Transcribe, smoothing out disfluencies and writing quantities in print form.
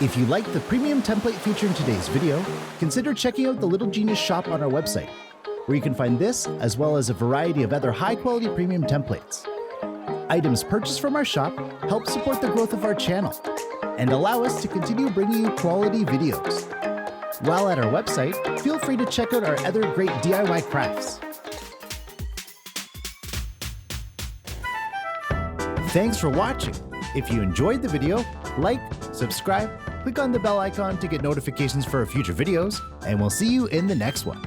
If you like the premium template feature in today's video, consider checking out the Little Genius shop on our website, where you can find this as well as a variety of other high-quality premium templates. Items purchased from our shop help support the growth of our channel and allow us to continue bringing you quality videos. While at our website, feel free to check out our other great DIY crafts. Thanks for watching. If you enjoyed the video, like, subscribe, click on the bell icon to get notifications for our future videos, and we'll see you in the next one.